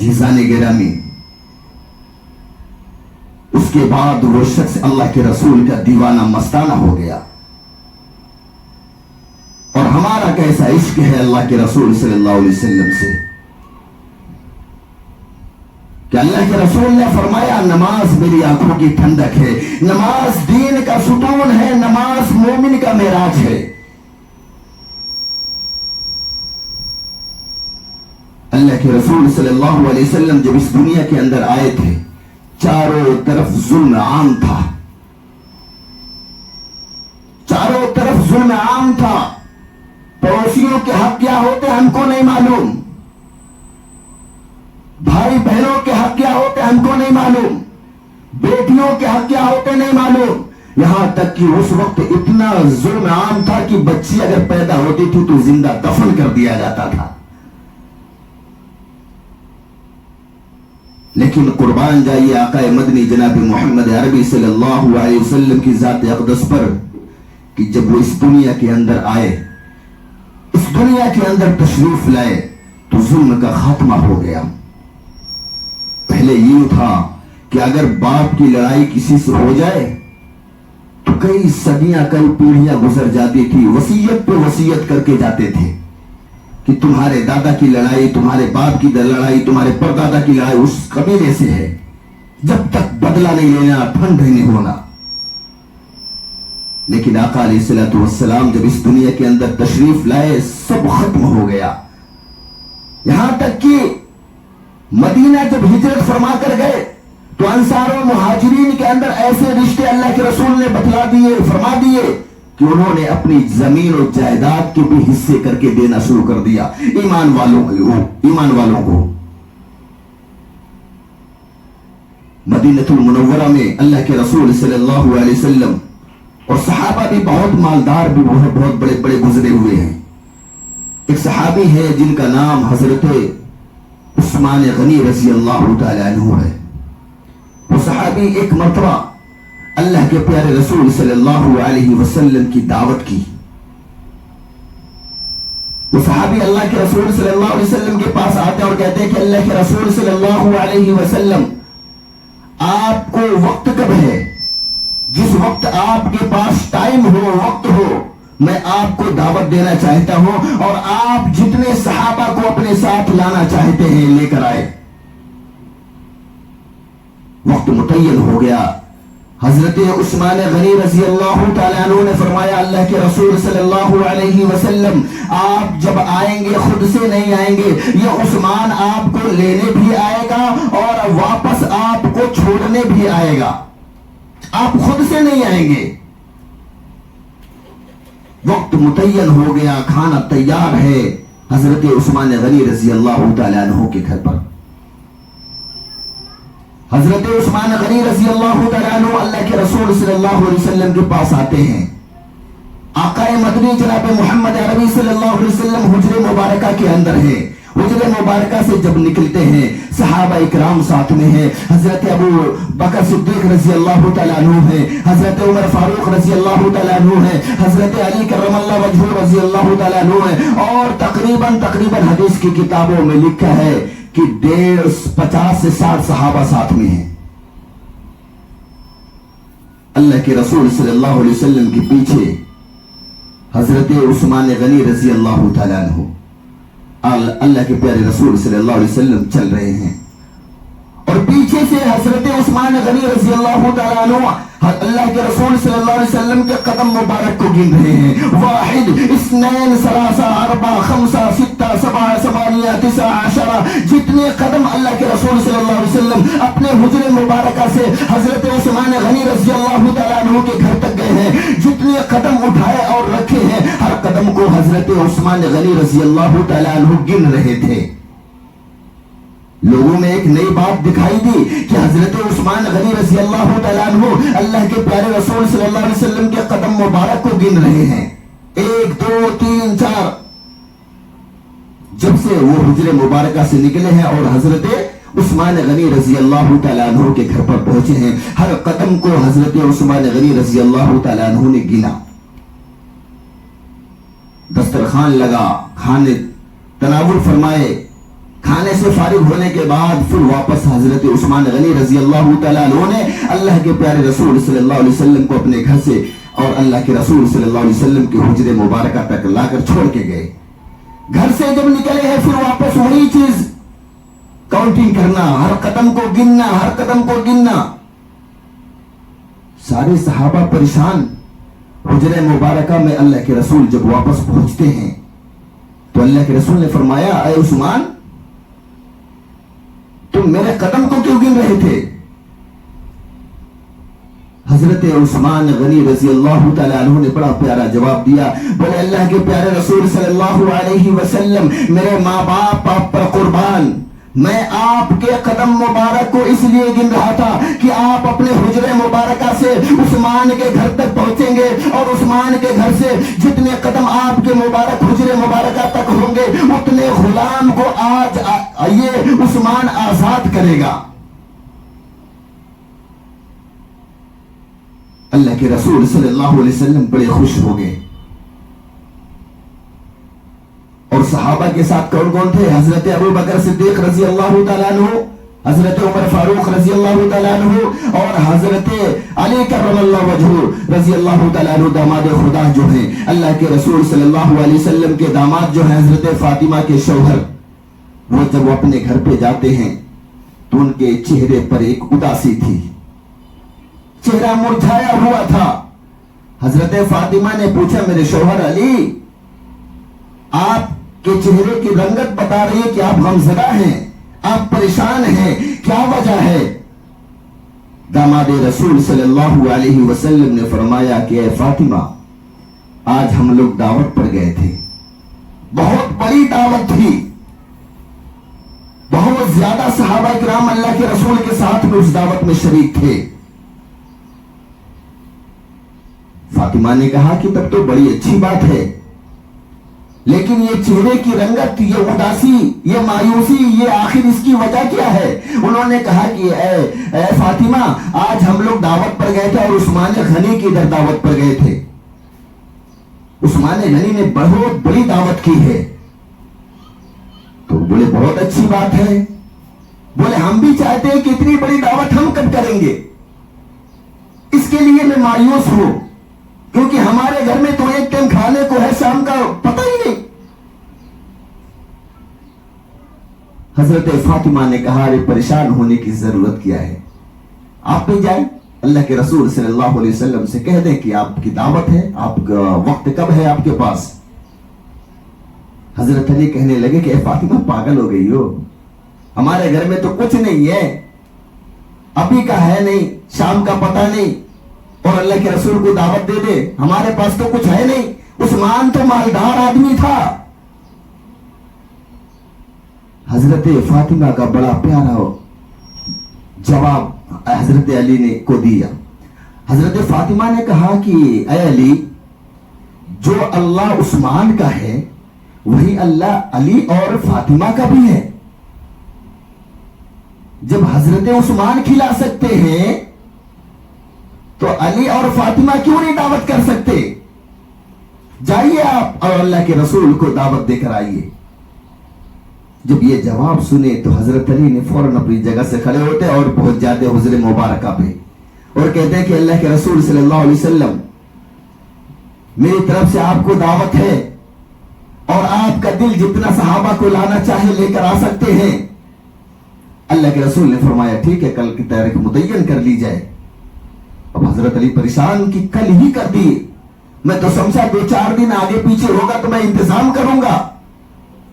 عزیزان گرامی، اس کے بعد وہ شخص اللہ کے رسول کا دیوانہ مستانہ ہو گیا. اور ہمارا کیسا عشق ہے اللہ کے رسول صلی اللہ علیہ وسلم سے کہ اللہ کے رسول نے فرمایا نماز میری آنکھوں کی ٹھنڈک ہے، نماز دین کا ستون ہے، نماز مومن کا معراج ہے. اللہ کے رسول صلی اللہ علیہ وسلم جب اس دنیا کے اندر آئے تھے چاروں طرف ظلم عام تھا، چاروں طرف ظلم عام تھا. پڑوسیوں کے حق کیا ہوتے ہم کو نہیں معلوم، بھائی بہنوں کے حق کیا ہوتے ہم کو نہیں معلوم، بیٹیوں کے حق کیا ہوتے نہیں معلوم. یہاں تک کہ اس وقت اتنا ظلم عام تھا کہ بچی اگر پیدا ہوتی تھی تو زندہ دفن کر دیا جاتا تھا. لیکن قربان جائیے آقا مدنی جناب محمد عربی صلی اللہ علیہ وسلم کی ذات اقدس پر کہ جب وہ اس دنیا کے اندر آئے، اس دنیا کے اندر تشریف لائے تو ظلم کا خاتمہ ہو گیا. پہلے یہ تھا کہ اگر باپ کی لڑائی کسی سے ہو جائے تو کئی صدیاں کئی پیڑھیاں گزر جاتی تھی، وصیت پہ وصیت کر کے جاتے تھے کہ تمہارے دادا کی لڑائی، تمہارے باپ کی لڑائی، تمہارے پردادا کی لڑائی اس قبیلے سے ہے، جب تک بدلہ نہیں لینا ٹھنڈ نہیں ہونا. لیکن آقا علیہ الصلوۃ والسلام جب اس دنیا کے اندر تشریف لائے سب ختم ہو گیا. یہاں تک کہ مدینہ جب ہجرت فرما کر گئے تو انصار و مہاجرین کے اندر ایسے رشتے اللہ کے رسول نے بتلا دیے، فرما دیے کہ انہوں نے اپنی زمین و جائیداد کے بھی حصے کر کے دینا شروع کر دیا ایمان والوں کو. مدینہ المنورہ میں اللہ کے رسول صلی اللہ علیہ وسلم اور صحابہ بھی بہت مالدار بھی بہت بڑے بڑے گزرے ہوئے ہیں. ایک صحابی ہے جن کا نام حضرت عثمان غنی رضی اللہ تعالی عنہ ہے. وہ صحابی ایک مرتبہ اللہ کے پیارے رسول صلی اللہ علیہ وسلم کی دعوت کی. وہ صحابی اللہ کے رسول صلی اللہ علیہ وسلم کے پاس آتے ہیں اور کہتے ہیں کہ اللہ کے رسول صلی اللہ علیہ وسلم آپ کو وقت کب ہے؟ جس وقت آپ کے پاس ٹائم ہو، وقت ہو، میں آپ کو دعوت دینا چاہتا ہوں اور آپ جتنے صحابہ کو اپنے ساتھ لانا چاہتے ہیں لے کر آئے. وقت متعین ہو گیا. حضرت عثمان غنی رضی اللہ تعالیٰ عنہ نے فرمایا اللہ کے رسول صلی اللہ علیہ وسلم آپ جب آئیں گے خود سے نہیں آئیں گے، یہ عثمان آپ کو لینے بھی آئے گا اور واپس آپ کو چھوڑنے بھی آئے گا، آپ خود سے نہیں آئیں گے. وقت متعین ہو گیا، کھانا تیار ہے حضرت عثمان غنی رضی اللہ تعالیٰ عنہ کے گھر پر. حضرت عثمان غنی رضی اللہ تعالیٰ عنہ اللہ کے رسول صلی اللہ علیہ وسلم کے پاس آتے ہیں. آقا مدنی جناب محمد عربی صلی اللہ علیہ وسلم حجر مبارکہ کے اندر ہے. حجر مبارکہ سے جب نکلتے ہیں صحابہ اکرام ساتھ میں ہیں. حضرت ابو بکر صدیق رضی اللہ تعالیٰ عنہ ہیں، حضرت عمر فاروق رضی اللہ تعالیٰ عنہ ہیں، حضرت علی کرم اللہ وجہہ رضی اللہ تعالیٰ عنہ ہیں. اور تقریباً حدیث کی کتابوں میں لکھا ہے کہ 50 سے 60 صحابہ ساتھ میں ہیں. اللہ کے رسول صلی اللہ علیہ وسلم کے پیچھے حضرت عثمان غنی رضی اللہ تعالیٰ عنہ اللہ کے پیارے رسول صلی اللہ علیہ وسلم چل رہے ہیں اور پیچھے سے حضرت عثمان غنی رضی اللہ تعالیٰ عنہ اللہ کے رسول صلی اللہ علیہ وسلم کے قدم مبارک کو گن رہے ہیں. 1 2 3 4 5 6 7 8 9 10 جتنے قدم اللہ کے رسول صلی اللہ علیہ وسلم اپنے حجر مبارکہ سے حضرت عثمان غنی رضی اللہ تعالیٰ عنہ کے گھر تک گئے ہیں، جتنے قدم اٹھائے اور رکھے ہیں ہر قدم کو حضرت عثمان غنی رضی اللہ تعالیٰ عنہ گن رہے تھے. لوگوں میں ایک نئی بات دکھائی دی کہ حضرت عثمان غنی رضی اللہ تعالیٰ عنہ اللہ کے پیارے رسول صلی اللہ علیہ وسلم کے قدم مبارک کو گن رہے ہیں. 1 2 3 4 جب سے وہ حجر مبارکہ سے نکلے ہیں اور حضرت عثمان غنی رضی اللہ تعالیٰ عنہ کے گھر پر پہنچے ہیں ہر قدم کو حضرت عثمان غنی رضی اللہ تعالیٰ عنہ نے گنا. دسترخوان لگا، کھانے تناول فرمائے، کھانے سے فارغ ہونے کے بعد پھر واپس حضرت عثمان غنی رضی اللہ تعالیٰ عنہ نے اللہ کے پیارے رسول صلی اللہ علیہ وسلم کو اپنے گھر سے اور اللہ کے رسول صلی اللہ علیہ وسلم کے حجر مبارکہ تک لا کر چھوڑ کے گئے. گھر سے جب نکلے ہیں پھر واپس وہی چیز کاؤنٹنگ کرنا, ہر قدم کو گننا, ہر قدم کو گننا. سارے صحابہ پریشان. حجر مبارکہ میں اللہ کے رسول جب واپس پہنچتے ہیں تو اللہ کے رسول نے فرمایا, اے عثمان تم میرے قدم کو کیوں گن رہے تھے؟ حضرت عثمان غنی رضی اللہ تعالیٰ عنہ نے بڑا پیارا جواب دیا. بولے اللہ کے پیارے رسول صلی اللہ علیہ وسلم, میرے ماں باپ آپ پر قربان, میں آپ کے قدم مبارک کو اس لیے گن رہا تھا کہ آپ اپنے حجر مبارکہ سے عثمان کے گھر تک پہنچیں گے اور عثمان کے گھر سے جتنے قدم آپ کے مبارک حجر مبارکہ تک ہوں گے اتنے غلام کو آج یہ عثمان آزاد کرے گا. اللہ کے رسول صلی اللہ علیہ وسلم بڑے خوش ہو گئے. اور صحابہ کے ساتھ کون کون تھے؟ حضرت ابو بکر صدیق رضی اللہ تعالیٰ عنہ, حضرت عمر فاروق رضی اللہ تعالیٰ عنہ اور حضرت علی کرم اللہ وجہہ رضی اللہ تعالیٰ عنہ داماد خدا جو ہیں, اللہ کے رسول صلی اللہ علیہ وسلم کے داماد جو ہیں حضرت فاطمہ کے شوہر. وہ جب اپنے گھر پہ جاتے ہیں تو ان کے چہرے پر ایک اداسی تھی, چہرہ مرجھایا ہوا تھا. حضرت فاطمہ نے پوچھا, میرے شوہر علی, آپ کے چہرے کی رنگت بتا رہی ہے کہ آپ غمزدہ ہیں, آپ پریشان ہیں, کیا وجہ ہے؟ داماد رسول صلی اللہ علیہ وسلم نے فرمایا کہ اے فاطمہ, آج ہم لوگ دعوت پر گئے تھے, بہت بڑی دعوت تھی, بہت زیادہ صحابہ کرام اللہ کے رسول کے ساتھ میں اس دعوت میں شریک تھے. فاطمہ نے کہا کہ تب تو بڑی اچھی بات ہے, لیکن یہ چہرے کی رنگت, یہ اداسی, یہ مایوسی, یہ آخر اس کی وجہ کیا ہے؟ انہوں نے کہا کہ اے فاطمہ, آج ہم لوگ دعوت پر گئے تھے اور عثمان غنی کی ادھر دعوت پر گئے تھے. عثمان غنی نے بہت بڑی دعوت کی ہے. تو بولے بہت اچھی بات ہے. بولے ہم بھی چاہتے ہیں کہ اتنی بڑی دعوت ہم کب کریں گے, اس کے لیے میں مایوس ہوں, کیونکہ ہمارے گھر میں تو ایک ٹائم کھانے کو ہے, شام کا پتہ ہی نہیں. حضرت فاطمہ نے کہا, ارے پریشان ہونے کی ضرورت کیا ہے, آپ بھی جائیں, اللہ کے رسول صلی اللہ علیہ وسلم سے کہہ دیں کہ آپ کی دعوت ہے, آپ کا وقت کب ہے آپ کے پاس؟ حضرت علی کہنے لگے کہ اے فاطمہ پاگل ہو گئی ہو, ہمارے گھر میں تو کچھ نہیں ہے, ابھی کا ہے نہیں, شام کا پتہ نہیں, اور اللہ کے رسول کو دعوت دے دے, ہمارے پاس تو کچھ ہے نہیں. عثمان تو مالدار آدمی تھا. حضرت فاطمہ کا بڑا پیارا جواب حضرت علی نے کو دیا. حضرت فاطمہ نے کہا کہ اے علی, جو اللہ عثمان کا ہے وہی اللہ علی اور فاطمہ کا بھی ہے. جب حضرت عثمان کھلا سکتے ہیں تو علی اور فاطمہ کیوں نہیں دعوت کر سکتے؟ جائیے آپ اور اللہ کے رسول کو دعوت دے کر آئیے. جب یہ جواب سنے تو حضرت علی نے فوراً اپنی جگہ سے کھڑے ہوتے اور پہنچ جاتے حجر مبارکہ پہ اور کہتے ہیں کہ اللہ کے رسول صلی اللہ علیہ وسلم, میری طرف سے آپ کو دعوت ہے اور آپ کا دل جتنا صحابہ کو لانا چاہے لے کر آ سکتے ہیں. اللہ کے رسول نے فرمایا ٹھیک ہے, کل کی تاریخ متعین کر لی جائے. اب حضرت علی پریشان کی کل ہی کر دی, میں تو سمجھا 2-4 دن آگے پیچھے ہوگا تو میں انتظام کروں گا.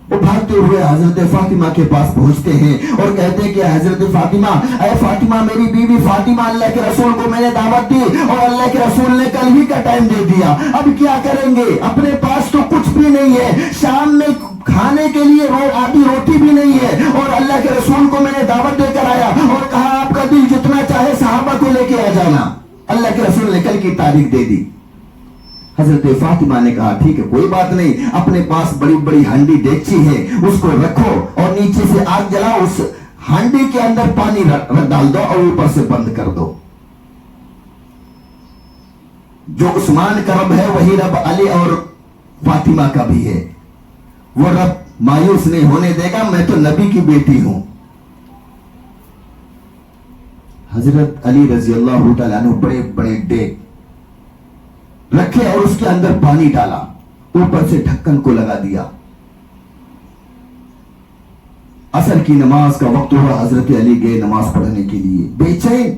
وہ بھاگتے ہوئے حضرت فاطمہ کے پاس پہنچتے ہیں اور کہتے ہیں کہ حضرت فاطمہ, اے فاطمہ میری بیوی فاطمہ, اللہ کے رسول کو میں نے دعوت دی اور اللہ کے رسول نے کل ہی کا ٹائم دے دیا, اب کیا کریں گے؟ اپنے پاس تو کچھ بھی نہیں ہے, شام میں کھانے کے لیے آدھی روٹی بھی نہیں ہے, اور اللہ کے رسول کو میں نے دعوت دے کر آیا اور کہا آپ کا دل جتنا چاہے صحابہ کو لے کے آ جانا. اللہ کے رسول نے کل کی تاریخ دے دی. حضرت فاطمہ نے کہا ٹھیک ہے کوئی بات نہیں, اپنے پاس بڑی بڑی ہانڈی دیگچی ہے اس کو رکھو اور نیچے سے آگ جلاؤ, اس ہانڈی کے اندر پانی ڈال دو اور اوپر سے بند کر دو. جو عثمان کا رب ہے وہی رب علی اور فاطمہ کا بھی ہے. وہ رب مایوس نہیں ہونے دے گا، میں تو نبی کی بیٹی ہوں۔ حضرت علی رضی اللہ تعالیٰ عنہ بڑے بڑے ڈیگ رکھے اور اس کے اندر پانی ڈالا، اوپر سے ڈھکن کو لگا دیا۔ عصر کی نماز کا وقت ہوا، حضرت علی گئے نماز پڑھنے کے لیے، بے چین۔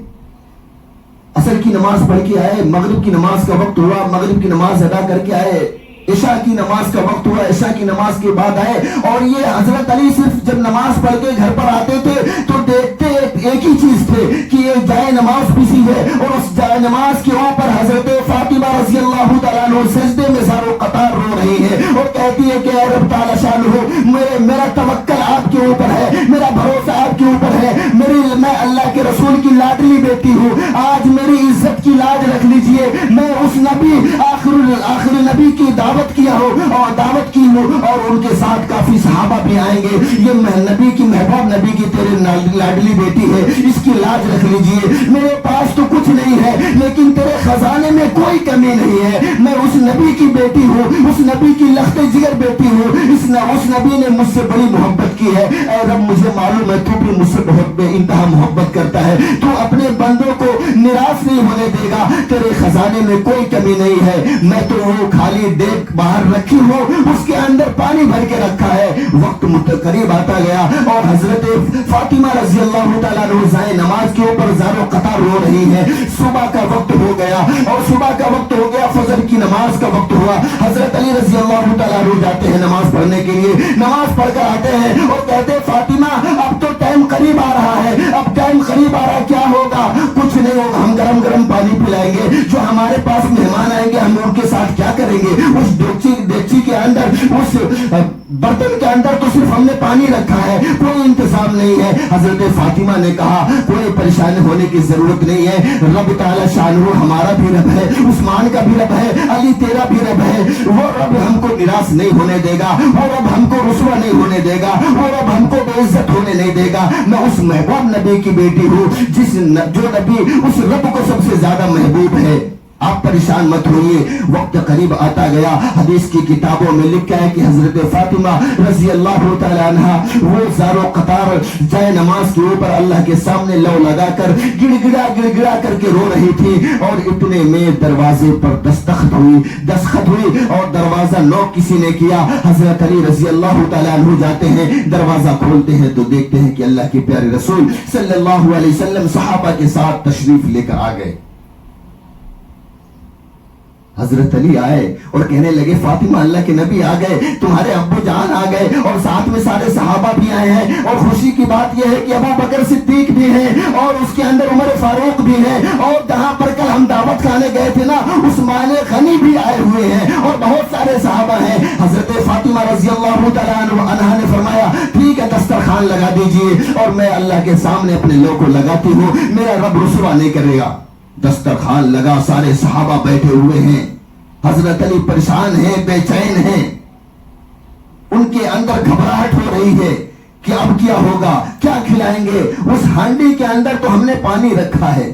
عصر کی نماز پڑھ کے آئے، مغرب کی نماز کا وقت ہوا، مغرب کی نماز ادا کر کے آئے، عشاء کی نماز کا وقت ہوا، عشاء کی نماز کے بعد آئے، اور یہ حضرت علی صرف جب نماز پڑھ کے گھر پر آتے تھے تو دیکھتے ایک ہی چیز تھے کہ یہ جائے نماز بچھی ہے، اور اس جائے نماز کے اوپر حضرت فاطمہ رضی اللہ تعالیٰ عنہ سجدے میں زارو قطار رو رہی ہے اور کہتی ہے کہ اے رب تعالیٰ شانہ، میرا توکل آپ کے اوپر ہے، میرا بھروسہ آپ کے اوپر ہے، میں اللہ کے رسول کی لاڈلی بیٹی ہوں، آج میری عزت کی لاج رکھ لیجئے، میں اس نبی آخر نبی کی دعوت کیا ہو اور دعوت کی ہو، اور ان کے ساتھ کافی صحابہ بھی آئیں گے، یہ نبی کی محبوب نبی کی تیرے لاڈلی بیٹی ہے، اس کی لاج رکھ لیجئے، میرے پاس تو کچھ نہیں ہے لیکن تیرے خزانے میں کوئی کمی نہیں ہے، میں اس نبی کی بیٹی ہوں، اس نبی کی لخت جگر بیٹی ہوں، اس نبی نے مجھ سے بڑی محبت کی ہے، اے رب مجھے معلوم ہے تو بھی مجھ سے بہت بے انتہا محبت کرتا ہے، تو اپنے بندوں کو نراش نہیں ہونے دے گا، تیرے خزانے میں کوئی کمی نہیں ہے، میں تو وہ خالی دیکھ باہر رکھی ہوں، اس کے اندر پانی بھر کے رکھا ہے۔ وقت قریب آتا گیا اور حضرت فاطمہ رضی اللہ تعالیٰ عنہ زائے نماز کے اوپر زارو قطار رو رہی ہے۔ صبح کا وقت ہو گیا اور صبح کا وقت ہو گیا، فجر کی نماز کا وقت ہوا، حضرت علی رضی اللہ تعالیٰ عنہ جاتے ہیں نماز پڑھنے کے لیے، نماز پڑھ کر آتے ہیں اور کہتے ہیں فاطمہ اب تو ٹائم قریب آ رہا ہے، اب ٹائم قریب آ رہا ہے، کیا ہوگا؟ کچھ نہیں ہوگا، ہم گرم گرم پانی پلائیں گے، جو ہمارے پاس مہمان آئیں گے ہم ان کے ساتھ کیا کریں گے؟ اس دیگچی کے اندر، اس برتن کے اندر تو صرف ہم نے پانی رکھا ہے، کوئی انتظام نہیں ہے۔ حضرت فاطمہ نے کہا کوئی پریشانی ہونے کی ضرورت نہیں ہے، رب تعالی شانہ ہمارا بھی رب ہے، عثمان کا بھی رب ہے، علی تیرا بھی رب ہے، وہ رب ہم کو نراش نہیں ہونے دے گا، وہ رب ہم کو رسوا نہیں ہونے دے گا، وہ رب ہم کو بے عزت ہونے نہیں دے گا۔ میں اس محبوب نبی کی بیٹی ہوں جو نبی اس رب کو سب سے زیادہ محبوب ہے، آپ پریشان مت ہوئیے۔ وقت قریب آتا گیا، حدیث کی کتابوں میں لکھا ہے کہ حضرت فاطمہ رضی اللہ تعالیٰ عنہ وہ زارو قطار جائے نماز کے اوپر اللہ کے سامنے لو لگا کر گڑ گڑا کر کے رو رہی تھی، اور اتنے میں دروازے پر دستخط ہوئی اور دروازہ نوک کسی نے کیا۔ حضرت علی رضی اللہ تعالیٰ عنہ جاتے ہیں، دروازہ کھولتے ہیں تو دیکھتے ہیں کہ اللہ کے پیارے رسول صلی اللہ علیہ وسلم صحابہ کے ساتھ تشریف لے کر آ گئے۔ حضرت علی آئے اور کہنے لگے فاطمہ اللہ کے نبی آ گئے، تمہارے ابو جان آ گئے اور ساتھ میں سارے صحابہ بھی آئے ہیں، اور خوشی کی بات یہ ہے کہ ابو بکر صدیق بھی ہیں اور اس کے اندر عمر فاروق بھی ہیں، اور جہاں پر کل ہم دعوت کھانے گئے تھے نا عثمان غنی بھی آئے ہوئے ہیں اور بہت سارے صحابہ ہیں۔ حضرت فاطمہ رضی اللہ تعالیٰ عنہ نے فرمایا ٹھیک ہے دسترخوان لگا دیجئے اور میں اللہ کے سامنے اپنے لوگ کو لگاتی ہوں، میرا رب رسوا نہیں کرے گا۔ دسترخوان لگا، سارے صحابہ بیٹھے ہوئے ہیں، حضرت علی پریشان ہیں، بے چین ہیں، ان کے اندر گھبراہٹ ہو رہی ہے کہ اب کیا ہوگا، کیا کھلائیں گے؟ اس ہانڈی کے اندر تو ہم نے پانی رکھا ہے،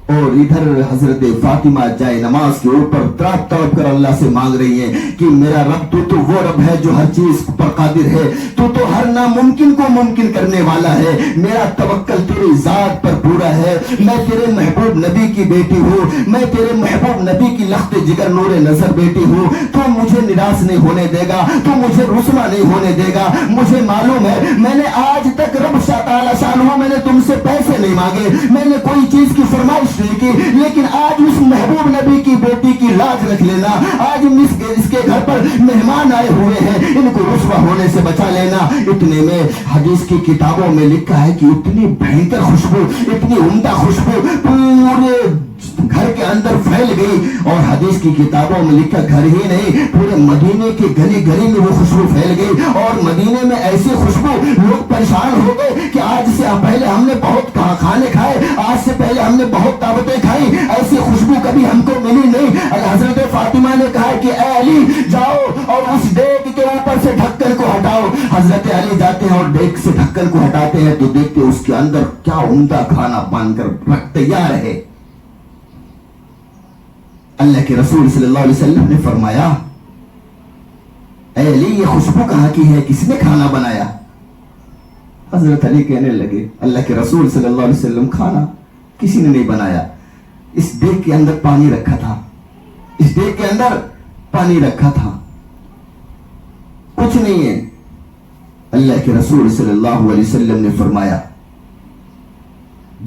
اور ادھر حضرت فاطمہ جائے نماز کے اوپر تڑپ تڑپ کر اللہ سے مانگ رہی ہیں کہ میرا رب تو وہ رب ہے جو ہر چیز پر قادر ہے، تو ہر ناممکن کو ممکن کرنے والا ہے، میرا توکل تیری ذات پر پورا ہے، میں تیرے محبوب نبی کی بیٹی ہوں، میں تیرے محبوب نبی کی لخت جگر نور نظر بیٹی ہوں، تو مجھے نراش نہیں ہونے دے گا، تو مجھے رسوا نہیں ہونے دے گا۔ مجھے معلوم ہے میں نے آج تک رب تعالیٰ شانہ میں نے تم سے پیسے نہیں مانگے، میں نے کوئی چیز کی فرمائش نہیں کی، لیکن آج اس محبوب نبی کی بیٹی کی لاج رکھ لینا، آج اس کے گھر پر مہمان آئے ہوئے ہیں، ان کو رسوا ہونے سے بچا لینا۔ اتنے میں حدیث کی کتابوں میں لکھا ہے کہ اتنی بھینکر خوشبو، اتنی عمدہ خوشبو پورے گھر کے اندر پھیل گئی، اور حدیث کی کتابوں میں لکھا گھر ہی نہیں پورے مدینے کے گلی گلی میں وہ خوشبو پھیل گئی، اور مدینے میں ایسی خوشبو لوگ پریشان ہو گئے کہ آج سے پہلے ہم نے بہت کھانے کھائے، آج سے پہلے ہم نے بہت دعوتیں کھائی، ایسی خوشبو کبھی ہم کو ملی نہیں۔ حضرت فاطمہ نے کہا کہ اے علی جاؤ اور اس دیگ کے اوپر سے ڈھکن کو ہٹاؤ۔ حضرت علی جاتے ہیں اور دیگ سے ڈھکن کو ہٹاتے ہیں تو دیکھتے اس کے اندر کیا عمدہ کھانا بن کر تیار ہے۔ اللہ کے رسول صلی اللہ علیہ وسلم نے فرمایا اے علی یہ خوشبو کہاں کی ہے, کس نے کھانا بنایا؟ حضرت علی کہنے لگے اللہ کے رسول صلی اللہ علیہ وسلم کھانا کسی نے نہیں بنایا, اس دیگ کے اندر پانی رکھا تھا, اس دیگ کے اندر پانی رکھا تھا, کچھ نہیں ہے. اللہ کے رسول صلی اللہ علیہ وسلم نے فرمایا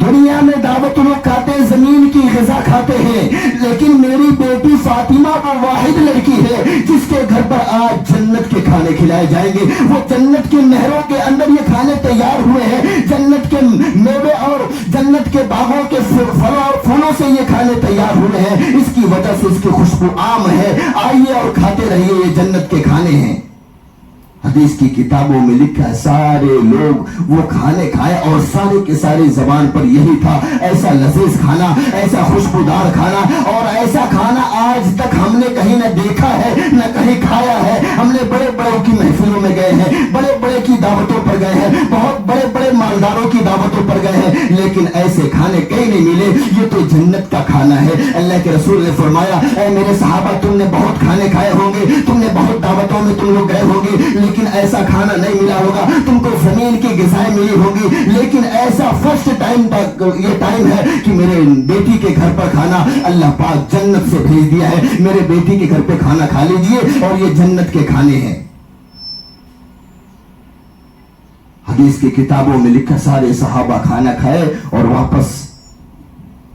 دنیا میں دعوت لوگ کھاتے ہیں, زمین کی غذا کھاتے ہیں, لیکن میری بیٹی فاطمہ وہ واحد لڑکی ہے جس کے گھر پر آج جنت کے کھانے کھلائے جائیں گے. وہ جنت کی نہروں کے اندر یہ کھانے تیار ہوئے ہیں, جنت کے میوے اور جنت کے باغوں کے پھلوں اور پھولوں سے یہ کھانے تیار ہوئے ہیں. اس کی وجہ سے اس کی خوشبو عام ہے, آئیے اور کھاتے رہیے, یہ جنت کے کھانے ہیں. حدیث کی کتابوں میں لکھا ہے سارے لوگ وہ کھانے کھائے اور سارے کے سارے زبان پر یہی تھا, ایسا لذیذ کھانا, ایسا خوشبودار کھانا, اور ایسا کھانا آج تک ہم نے کہیں نہ دیکھا ہے نہ کہیں کھایا ہے. ہم نے بڑے بڑوں کی محفلوں میں گئے ہیں, بڑے بڑے کی دعوتوں پر گئے ہیں, بہت بڑے بڑے مالداروں کی دعوتوں پر گئے ہیں, لیکن ایسے کھانے کہیں نہیں ملے. یہ تو جنت کا کھانا ہے. اللہ کے رسول نے فرمایا اے میرے صحابہ تم نے بہت کھانے کھائے ہوں گے, تم نے بہت دعوتوں میں تم لوگ گئے ہوں گے, لیکن ایسا کھانا نہیں ملا ہوگا. تم کو زمین کی غذائیں ملی ہوگی, لیکن ایسا فرسٹ ٹائم یہ ٹائم ہے کہ میرے بیٹی کے گھر پر کھانا اللہ پاک جنت سے بھیج دیا ہے, میرے بیٹی کے گھر پہ کھانا کھا لیجئے, اور یہ جنت کے کھانے ہیں. حدیث کی کتابوں میں لکھا سارے صحابہ کھانا کھائے اور واپس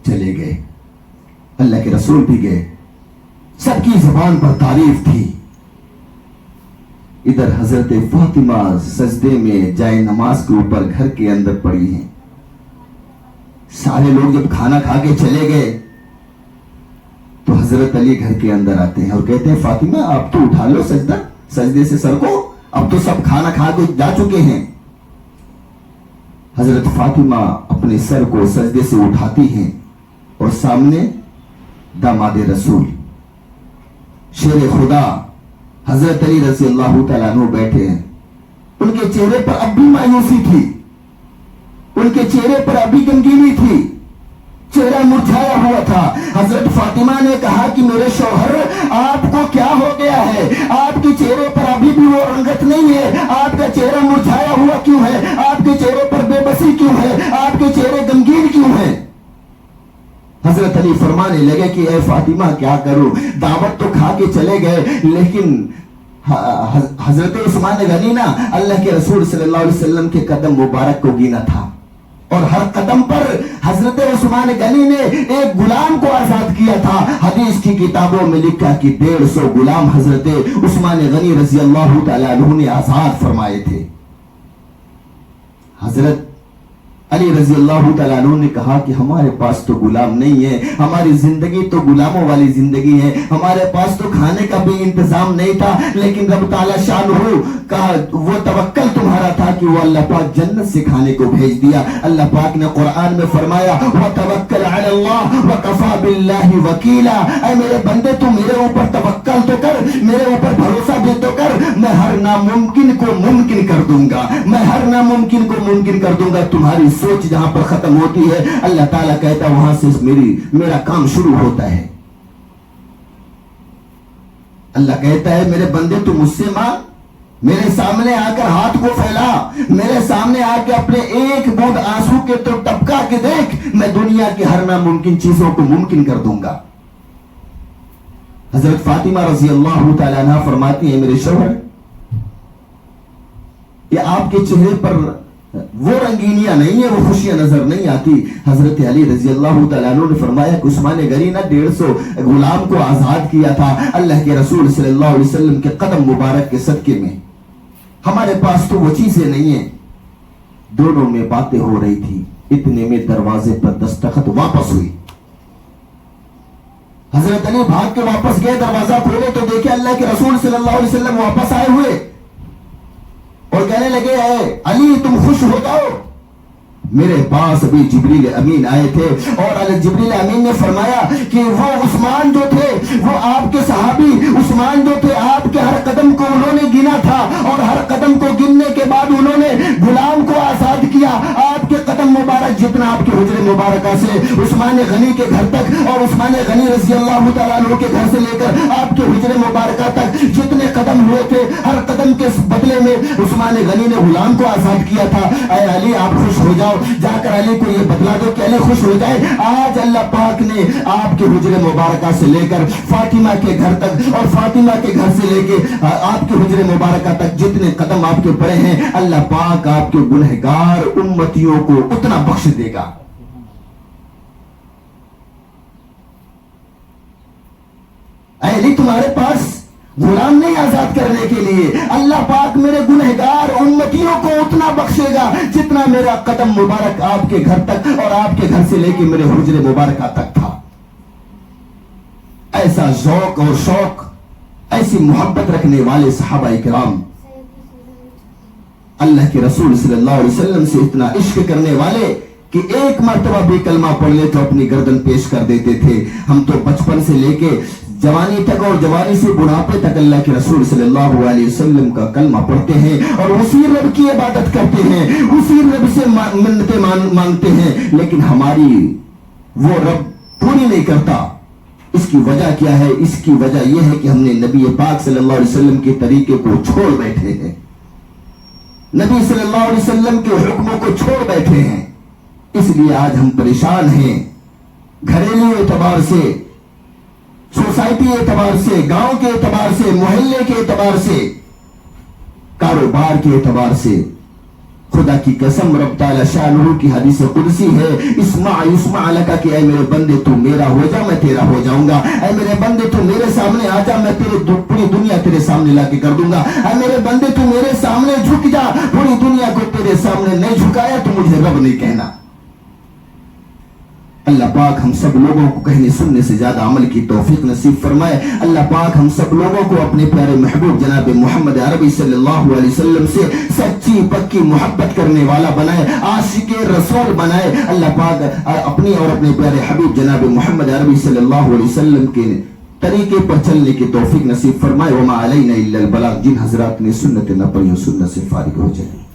چلے گئے. اللہ کے رسول بھی گئے, سب کی زبان پر تعریف تھی. ادھر حضرت فاطمہ سجدے میں جائے نماز کے اوپر گھر کے اندر پڑی ہیں. سارے لوگ جب کھانا کھا کے چلے گئے تو حضرت علی گھر کے اندر آتے ہیں اور کہتے ہیں فاطمہ آپ تو اٹھا لو سجدے سے سر کو, اب تو سب کھانا کھا کے جا چکے ہیں. حضرت فاطمہ اپنے سر کو سجدے سے اٹھاتی ہیں اور سامنے داماد رسول شیر خدا حضرت علی رضی اللہ تعالیٰ عنہ بیٹھے ہیں. ان کے چہرے پر اب بھی مایوسی تھی, ان کے چہرے پر ابھی غمگینی تھی, چہرہ مرجھایا ہوا تھا. حضرت فاطمہ نے کہا کہ میرے شوہر آپ کو کیا ہو گیا ہے, آپ کے چہرے پر ابھی بھی وہ رنگت نہیں ہے, آپ کا چہرہ مرجھایا ہوا کیوں ہے, آپ کے چہرے پر بے بسی کیوں ہے, آپ کے چہرے غمگین کیوں ہیں؟ حضرت علی فرمانے لگے کہ اے فاطمہ کیا کروں, دعوت تو کھا کے چلے گئے, لیکن حضرت عثمان غنی نا اللہ کے رسول صلی اللہ علیہ وسلم کے قدم مبارک کو گینا تھا, اور ہر قدم پر حضرت عثمان غنی نے ایک غلام کو آزاد کیا تھا. حدیث کی کتابوں میں لکھا کہ 150 غلام حضرت عثمان غنی رضی اللہ تعالیٰ عنہ نے آزاد فرمائے تھے. حضرت علی رضی اللہ تعالیٰ عنہ نے کہا کہ ہمارے پاس تو غلام نہیں ہے, ہماری زندگی تو غلاموں والی زندگی ہے, ہمارے پاس تو کھانے کا بھی انتظام نہیں تھا, لیکن رب تعالیٰ شانہ کا وہ توکل تمہارا تھا کہ وہ اللہ پاک جنت سے کھانے کو بھیج دیا. اللہ پاک نے قرآن میں فرمایا وَتَوَكَّلْ عَلَى اللَّهِ وَكَفَى بِاللَّهِ وَكِيلًا, اے میرے بندے تو میرے اوپر توکل تو کر, میرے اوپر بھروسہ بھی تو کر, میں ہر ناممکن کو ممکن کر دوں گا, میں ہر ناممکن کو ممکن کر دوں گا. تمہاری سوچ جہاں پر ختم ہوتی ہے اللہ تعالیٰ کہتا ہے وہاں سے میرا کام شروع ہوتا ہے. اللہ کہتا ہے میرے بندے تو مجھ سے مانگ, میرے سامنے آ کر ہاتھ کو پھیلا, میرے سامنے آ کے اپنے ایک بوند آنسو کے تو ٹپکا کے دیکھ, میں دنیا کی ہر ناممکن چیزوں کو ممکن کر دوں گا. حضرت فاطمہ رضی اللہ تعالیٰ عنہ فرماتی ہیں میرے شوہر یہ آپ کے چہرے پر وہ رنگینیاں نہیں ہیں, وہ خوشیاں نظر نہیں آتی. حضرت علی رضی اللہ تعالیٰ عنہ نے فرمایا کہ عثمان غنی نے 150 غلام کو آزاد کیا تھا اللہ کے رسول صلی اللہ علیہ وسلم کے قدم مبارک کے صدقے میں. ہمارے پاس تو وہ چیزیں نہیں ہیں. دونوں میں باتیں ہو رہی تھی, اتنے میں دروازے پر دستخط واپس ہوئی. حضرت علی بھاگ کے واپس گئے, دروازہ کھولے تو دیکھے اللہ کے رسول صلی اللہ علیہ وسلم واپس آئے ہوئے اور کہنے لگے اے علی تم خوش ہو جاؤ, میرے پاس ابھی جبریل امین آئے تھے اور جبریل امین نے فرمایا کہ وہ عثمان جو تھے, وہ آپ کے صحابی عثمان جو تھے, آپ کے ہر قدم کو انہوں نے گنا تھا, اور ہر قدم کو گننے کے بعد انہوں نے غلام کو آزاد کیا, آپ کے قدم مبارک آج جتنا آپ کے حجر مبارکہ سے عثمان غنی کے گھر تک اور عثمان غنی رضی اللہ تعالیٰ عنہ کے گھر سے لے کر آپ کے حجر مبارکہ تک جتنے قدم ہوئے تھے، ہر قدم کے بدلے میں عثمان غنی نے غلام کو آزاد کیا تھا۔ اے علی آپ خوش ہو جاؤ، جا کر علی کو یہ بتلا دو کہ علی خوش ہو جائے، آج اللہ پاک نے آپ کے حجر مبارکہ سے لے کر فاطمہ کے گھر تک اور فاطمہ کے گھر سے لے کے آپ کے حجر مبارکہ تک جتنے قدم آپ کے بڑھے ہیں، اللہ پاک آپ کے گنہگار امتیوں کو اتنا بخش دے گا۔ اے علی تمہارے پاس غلام نہیں آزاد کرنے کے لیے، اللہ پاک میرے گنہگار امتیوں کو اتنا بخشے گا جتنا میرا قدم مبارک آپ کے گھر تک اور آپ کے گھر سے لے کے میرے حجر مبارکہ تک تھا۔ ایسا ذوق اور شوق، ایسی محبت رکھنے والے صحابہ کرام، اللہ کے رسول صلی اللہ علیہ وسلم سے اتنا عشق کرنے والے کہ ایک مرتبہ بھی کلمہ پڑھ لے تو اپنی گردن پیش کر دیتے تھے۔ ہم تو بچپن سے لے کے جوانی تک اور جوانی سے بڑھاپے تک اللہ کے رسول صلی اللہ علیہ وسلم کا کلمہ پڑھتے ہیں اور اسی رب کی عبادت کرتے ہیں، اسی رب سے منتیں مانگتے ہیں، لیکن ہماری وہ رب پوری نہیں کرتا۔ اس کی وجہ کیا ہے؟ اس کی وجہ یہ ہے کہ ہم نے نبی پاک صلی اللہ علیہ وسلم کے طریقے کو چھوڑ بیٹھے ہیں، نبی صلی اللہ علیہ وسلم کے حکموں کو چھوڑ بیٹھے ہیں، اس لیے آج ہم پریشان ہیں، گھریلو اعتبار سے، سوسائٹی اعتبار سے، گاؤں کے اعتبار سے، محلے کے اعتبار سے، کاروبار کے اعتبار سے۔ خدا کی قسم رب تعالی شانہ کی حدیث قدسی ہے، اسمع یسمع لک، کہ اے میرے بندے تو میرا ہو جا میں تیرا ہو جاؤں گا، اے میرے بندے تو میرے سامنے آ جا میں پوری دنیا تیرے سامنے لا کے کر دوں گا، اے میرے بندے تو میرے سامنے جھک جا، پوری دنیا کو تیرے سامنے نہیں جھکایا تو مجھے رب نہیں کہنا۔ اللہ پاک ہم سب لوگوں کو کہنے سننے سے زیادہ عمل کی توفیق نصیب فرمائے۔ اللہ پاک ہم سب لوگوں کو اپنے پیارے محبوب جناب محمد عربی صلی اللہ علیہ وسلم سے سچی پکی محبت کرنے والا بنائے، عاشق رسول بنائے۔ اللہ پاک اپنی اور اپنے پیارے حبیب جناب محمد عربی صلی اللہ علیہ وسلم کے طریقے پر چلنے کی توفیق نصیب فرمائے۔ وما علینا الا البلاغ، جن حضرات نے سنت نہ پڑھی سنت سے فارغ ہو جائے۔